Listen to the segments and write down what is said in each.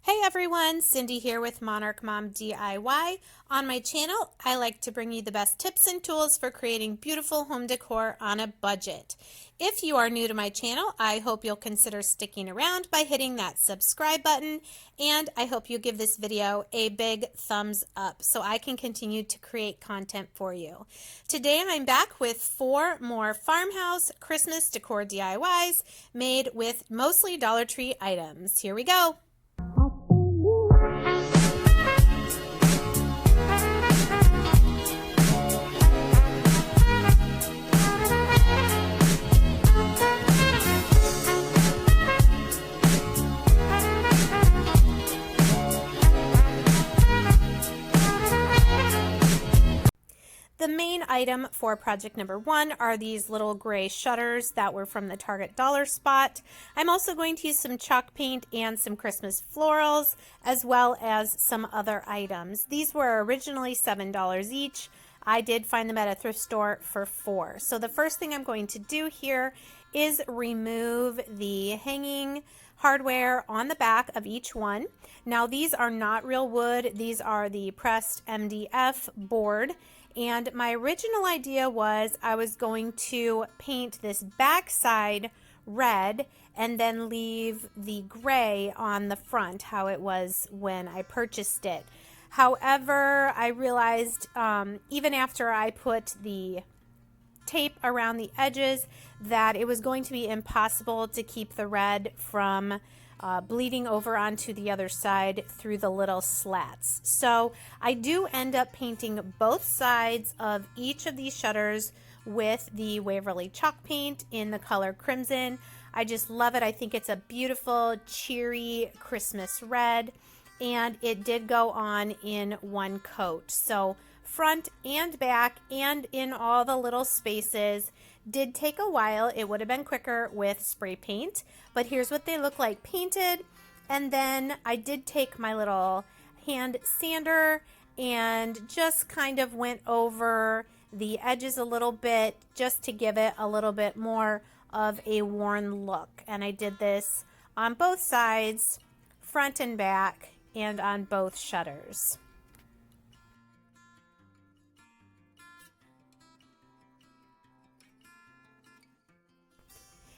Hey everyone, Cindy here with Monarch Mom DIY. On my channel, I like to bring you the best tips and tools for creating beautiful home decor on a budget. If you are new to my channel, I hope you'll consider sticking around by hitting that subscribe button, and I hope you give this video a big thumbs up so I can continue to create content for you. Today I'm back with 4 more farmhouse Christmas decor DIYs made with mostly Dollar Tree items. Here we go. The main item for project number 1 are these little gray shutters that were from the Target dollar spot. I'm also going to use some chalk paint and some Christmas florals, as well as some other items. These were originally $7 each. I did find them at a thrift store for $4. So the first thing I'm going to do here is remove the hanging hardware on the back of each one. Now these are not real wood. These are the pressed MDF board. And my original idea was I was going to paint this back side red and then leave the gray on the front, how it was when I purchased it. However, I realized even after I put the tape around the edges that it was going to be impossible to keep the red from bleeding over onto the other side through the little slats. So I do end up painting both sides of each of these shutters with the Waverly chalk paint in the color crimson. I just love it. I think it's a beautiful, cheery Christmas red, and it did go on in one coat. So front and back and in all the little spaces. Did take a while. It would have been quicker with spray paint, but here's what they look like painted. And then I did take my little hand sander and just kind of went over the edges a little bit just to give it a little bit more of a worn look. And I did this on both sides, front and back, and on both shutters.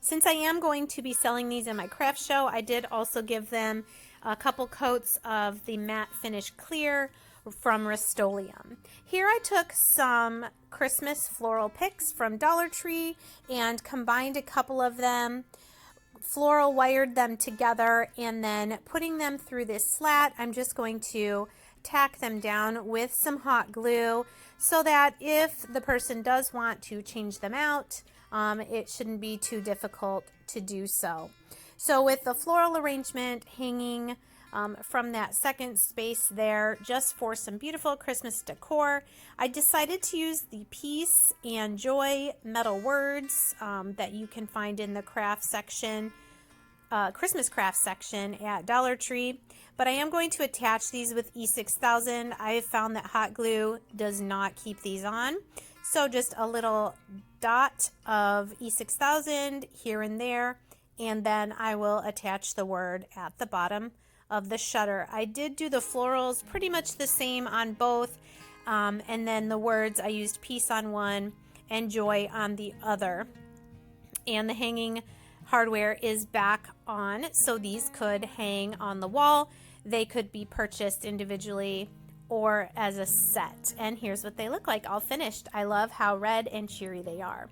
Since I am going to be selling these in my craft show, I did also give them a couple coats of the matte finish clear from Rust-Oleum. Here I took some Christmas floral picks from Dollar Tree and combined a couple of them, floral wired them together, and then putting them through this slat, I'm just going to tack them down with some hot glue so that if the person does want to change them out, it shouldn't be too difficult to do so. So with the floral arrangement hanging from that second space there, just for some beautiful Christmas decor, I decided to use the peace and joy metal words that you can find in the craft section, Christmas craft section at Dollar Tree. But I am going to attach these with E6000. I have found that hot glue does not keep these on. So just a little dot of E6000 here and there, and then I will attach the word at the bottom of the shutter. I did do the florals pretty much the same on both, and then the words I used peace on one and joy on the other. And the hanging hardware is back on, so these could hang on the wall. They could be purchased individually or as a set. And here's what they look like all finished. I love how red and cheery they are.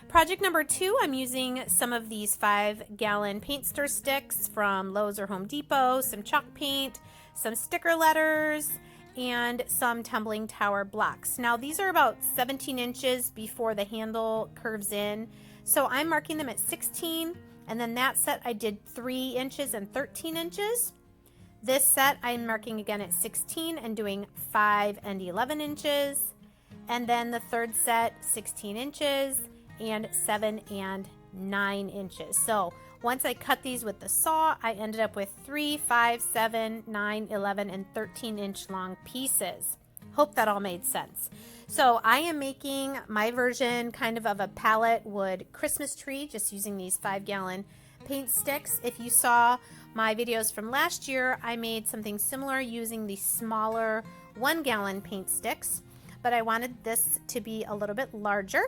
Project number 2, I'm using some of these 5-gallon paint stir sticks from Lowe's or Home Depot, some chalk paint, some sticker letters, and some tumbling tower blocks. Now these are about 17 inches before the handle curves in, so I'm marking them at 16, and then that set I did 3 inches and 13 inches. This set I'm marking again at 16 and doing 5 and 11 inches. And then the third set, 16 inches and 7 and 9 inches. So once I cut these with the saw, I ended up with 3, 5, 7, 9, 11, and 13 inch long pieces. Hope that all made sense. So I am making my version kind of a palette wood Christmas tree, just using these 5-gallon paint sticks. If you saw my videos from last year, I made something similar using the smaller 1-gallon paint sticks, but I wanted this to be a little bit larger.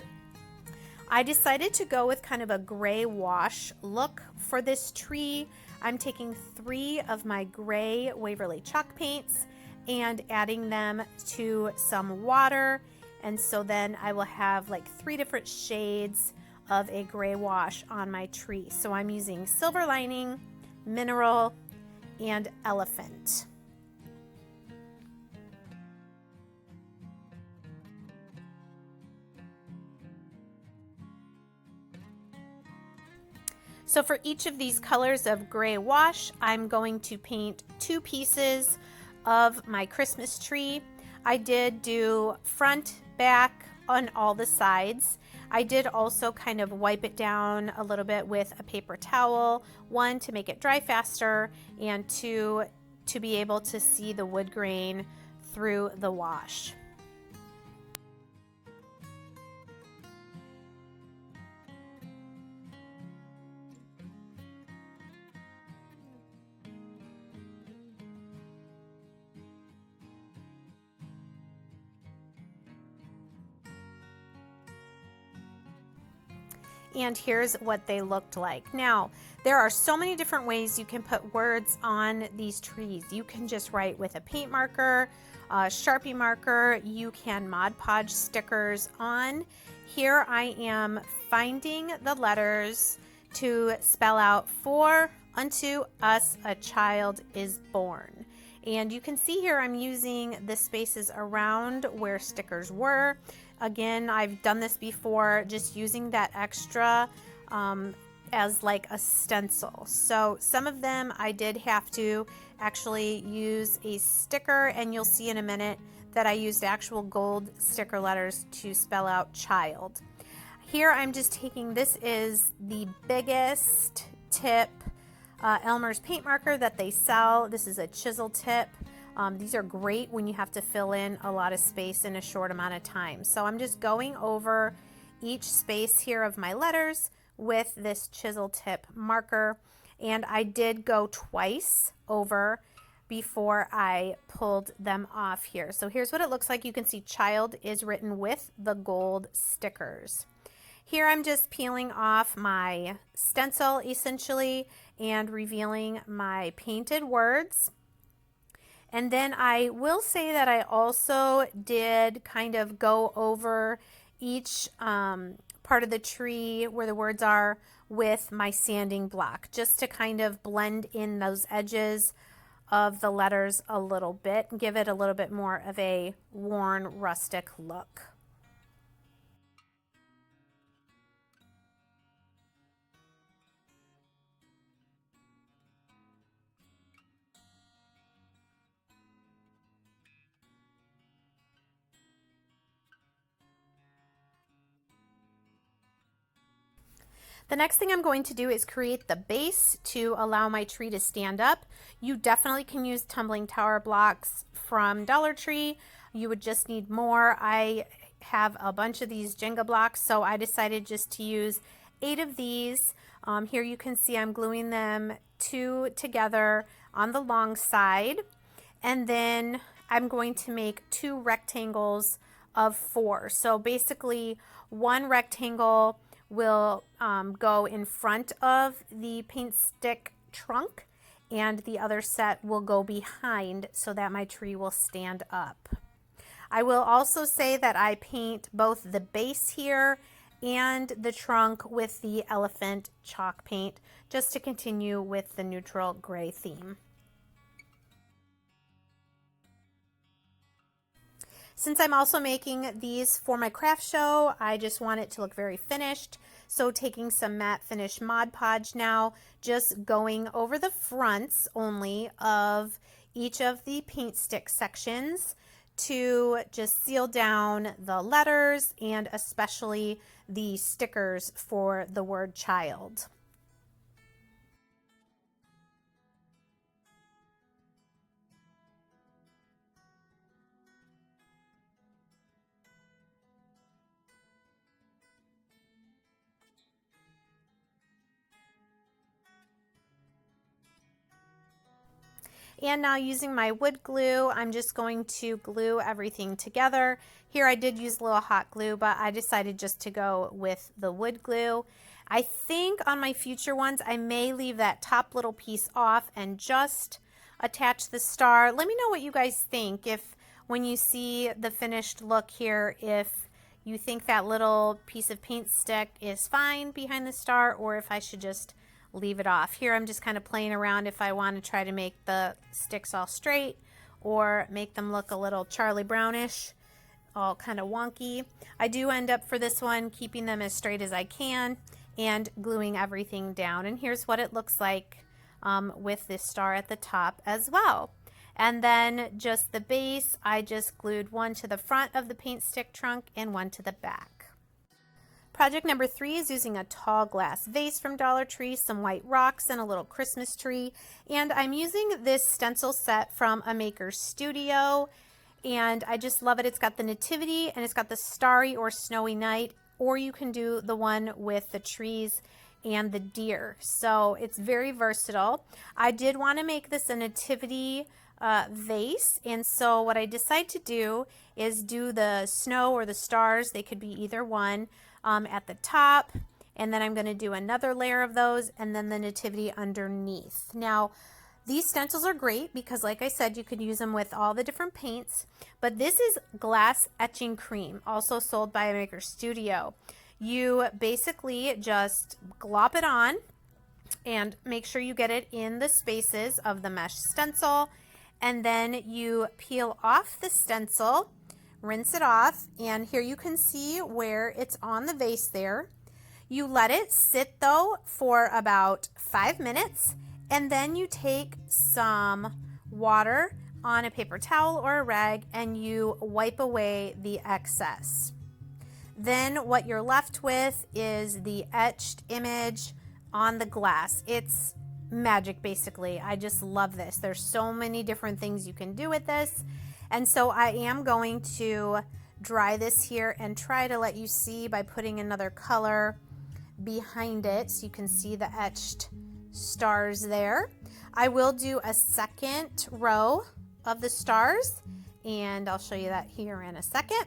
I decided to go with kind of a gray wash look for this tree. I'm taking 3 of my gray Waverly chalk paints and adding them to some water, and so then I will have like 3 different shades of a gray wash on my tree. So I'm using Silver Lining, Mineral, and Elephant. So for each of these colors of gray wash, I'm going to paint 2 pieces of my Christmas tree. I did do front, back, on all the sides. I did also kind of wipe it down a little bit with a paper towel, 1 to make it dry faster, and 2 to be able to see the wood grain through the wash. And here's what they looked like. Now, there are so many different ways you can put words on these trees. You can just write with a paint marker, a Sharpie marker. You can Mod Podge stickers on. Here I am finding the letters to spell out, "For unto us a child is born." And you can see here I'm using the spaces around where stickers were. Again, I've done this before, just using that extra as like a stencil. So some of them I did have to actually use a sticker, and you'll see in a minute that I used actual gold sticker letters to spell out child. Here I'm just taking, this is the biggest tip Elmer's paint marker that they sell. This is a chisel tip. These are great when you have to fill in a lot of space in a short amount of time. So I'm just going over each space here of my letters with this chisel tip marker, and I did go twice over before I pulled them off here. So here's what it looks like. You can see child is written with the gold stickers. Here I'm just peeling off my stencil essentially and revealing my painted words. And then I will say that I also did kind of go over each part of the tree where the words are with my sanding block, just to kind of blend in those edges of the letters a little bit and give it a little bit more of a worn, rustic look. The next thing I'm going to do is create the base to allow my tree to stand up. You definitely can use tumbling tower blocks from Dollar Tree. You would just need more. I have a bunch of these Jenga blocks, so I decided just to use 8 of these. Here you can see I'm gluing them 2 together on the long side, and then I'm going to make 2 rectangles of 4. So basically 1 rectangle will go in front of the paint stick trunk, and the other set will go behind so that my tree will stand up. I will also say that I paint both the base here and the trunk with the elephant chalk paint, just to continue with the neutral gray theme. Since I'm also making these for my craft show, I just want it to look very finished. So taking some matte finish Mod Podge now, just going over the fronts only of each of the paint stick sections to just seal down the letters and especially the stickers for the word child. And now using my wood glue, I'm just going to glue everything together. Here I did use a little hot glue, but I decided just to go with the wood glue. I think on my future ones, I may leave that top little piece off and just attach the star. Let me know what you guys think. If when you see the finished look here, if you think that little piece of paint stick is fine behind the star, or if I should just leave it off. Here I'm just kind of playing around if I want to try to make the sticks all straight or make them look a little Charlie Brownish, all kind of wonky. I do end up for this one keeping them as straight as I can and gluing everything down. And here's what it looks like with this star at the top as well. And then just the base, I just glued one to the front of the paint stick trunk and one to the back. Project number 3 is using a tall glass vase from Dollar Tree, some white rocks, and a little Christmas tree. And I'm using this stencil set from a maker's studio, and I just love it. It's got the nativity and it's got the starry or snowy night, or you can do the one with the trees and the deer. So it's very versatile. I did want to make this a nativity vase, and so what I decided to do is do the snow or the stars. They could be either one. At the top, and then I'm going to do another layer of those, and then the nativity underneath. Now, these stencils are great because, like I said, you could use them with all the different paints, but this is glass etching cream, also sold by a maker studio. You basically just glop it on and make sure you get it in the spaces of the mesh stencil, and then you peel off the stencil, rinse it off, and here you can see where it's on the vase there. You let it sit though for about 5 minutes, and then you take some water on a paper towel or a rag and you wipe away the excess. Then what you're left with is the etched image on the glass. It's magic basically. I just love this. There's so many different things you can do with this. And so I am going to dry this here and try to let you see by putting another color behind it so you can see the etched stars there. I will do a second row of the stars, and I'll show you that here in a second.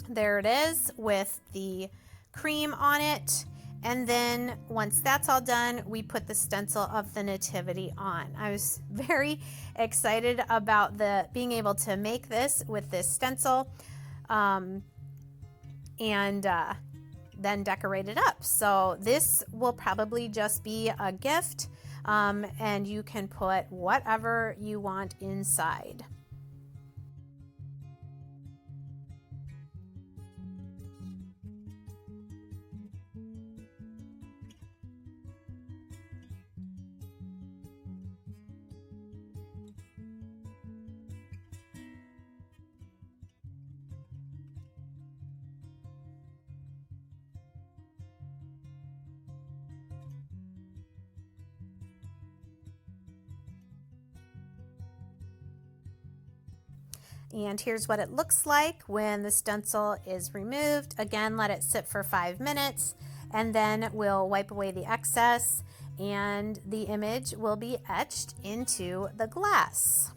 There it is with the cream on it. And then once that's all done, we put the stencil of the nativity on. I was very excited about being able to make this with this stencil and then decorate it up. So this will probably just be a gift, and you can put whatever you want inside. And here's what it looks like when the stencil is removed. Again, let it sit for 5 minutes, and then we'll wipe away the excess, and the image will be etched into the glass.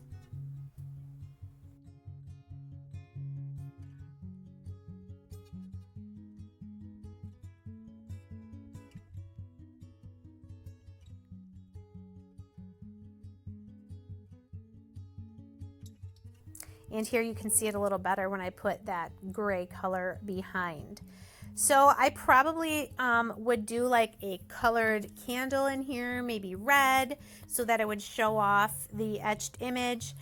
And here you can see it a little better when I put that gray color behind. So I probably would do like a colored candle in here, maybe red, so that it would show off the etched image.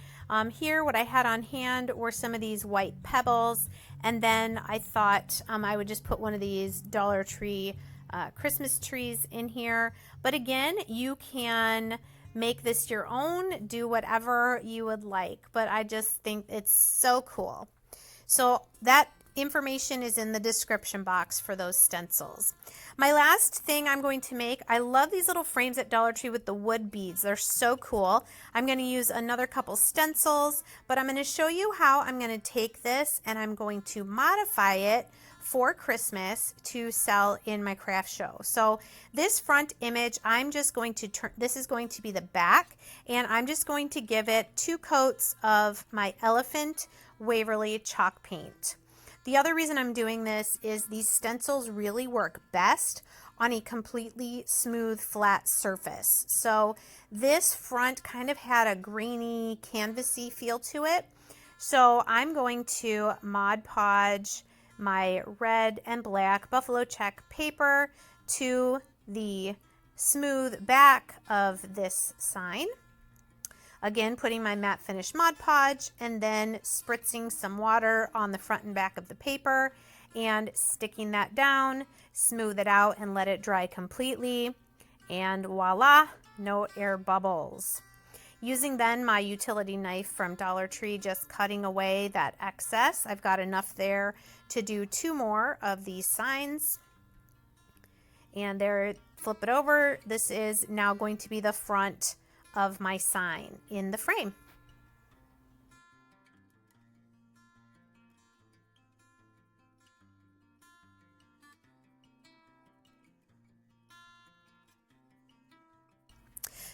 Here what I had on hand were some of these white pebbles, and then I thought I would just put one of these Dollar Tree Christmas trees in here. But again, you can make this your own, do whatever you would like, but I just think it's so cool. So that information is in the description box for those stencils. My last thing I'm going to make, I love these little frames at Dollar Tree with the wood beads. They're so cool. I'm going to use another couple stencils, but I'm going to show you how I'm going to take this and I'm going to modify it for Christmas to sell in my craft show. So this front image, I'm just going to turn, this is going to be the back, and I'm just going to give it 2 coats of my Elephant Waverly chalk paint. The other reason I'm doing this is these stencils really work best on a completely smooth, flat surface. So this front kind of had a grainy, canvasy feel to it. So I'm going to Mod Podge my red and black buffalo check paper to the smooth back of this sign. Again, putting my matte finish Mod Podge and then spritzing some water on the front and back of the paper and sticking that down, smooth it out and let it dry completely. And voila, no air bubbles. Using then my utility knife from Dollar Tree, just cutting away that excess. I've got enough there to do 2 more of these signs. And there, flip it over. This is now going to be the front of my sign in the frame.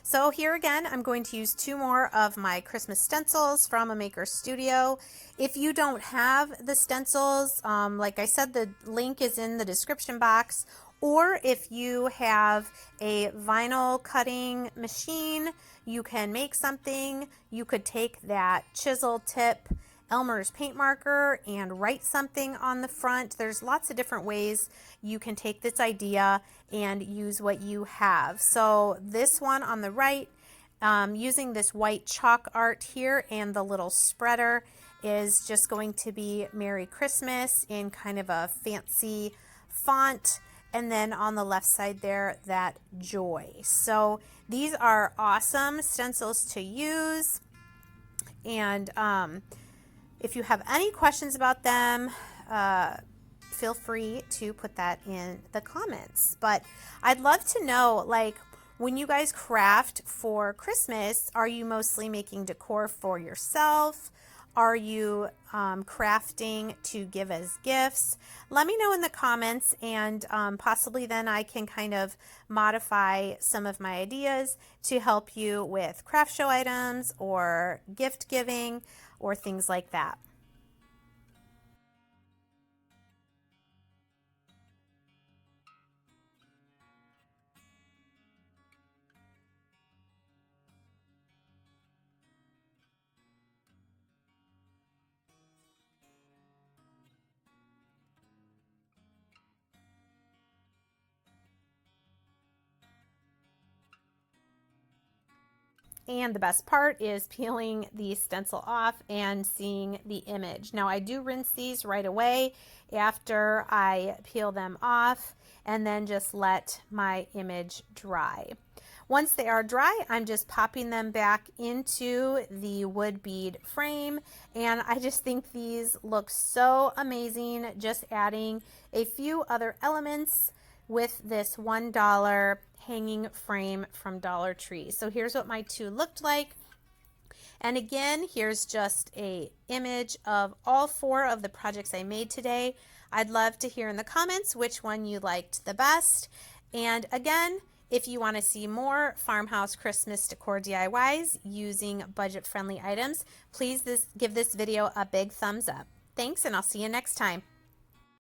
So here again, I'm going to use 2 more of my Christmas stencils from a Maker Studio. If you don't have the stencils, like I said, the link is in the description box. Or if you have a vinyl cutting machine, you can make something. You could take that chisel tip Elmer's paint marker and write something on the front. There's lots of different ways you can take this idea and use what you have. So this one on the right, using this white chalk art here and the little spreader, is just going to be Merry Christmas in kind of a fancy font. And then on the left side there, that joy. So these are awesome stencils to use. And if you have any questions about them, feel free to put that in the comments. But I'd love to know, like, when you guys craft for Christmas, are you mostly making decor for yourself? Are you crafting to give as gifts? Let me know in the comments, and possibly then I can kind of modify some of my ideas to help you with craft show items or gift giving or things like that. And the best part is peeling the stencil off and seeing the image. Now I do rinse these right away after I peel them off, and then just let my image dry. Once they are dry, I'm just popping them back into the wood bead frame, and I just think these look so amazing, just adding a few other elements with this $1 hanging frame from Dollar Tree. So here's what my 2 looked like. And again, here's just a image of all 4 of the projects I made today. I'd love to hear in the comments which one you liked the best. And again, if you want to see more farmhouse Christmas decor DIYs using budget-friendly items, please give this video a big thumbs up. Thanks, and I'll see you next time.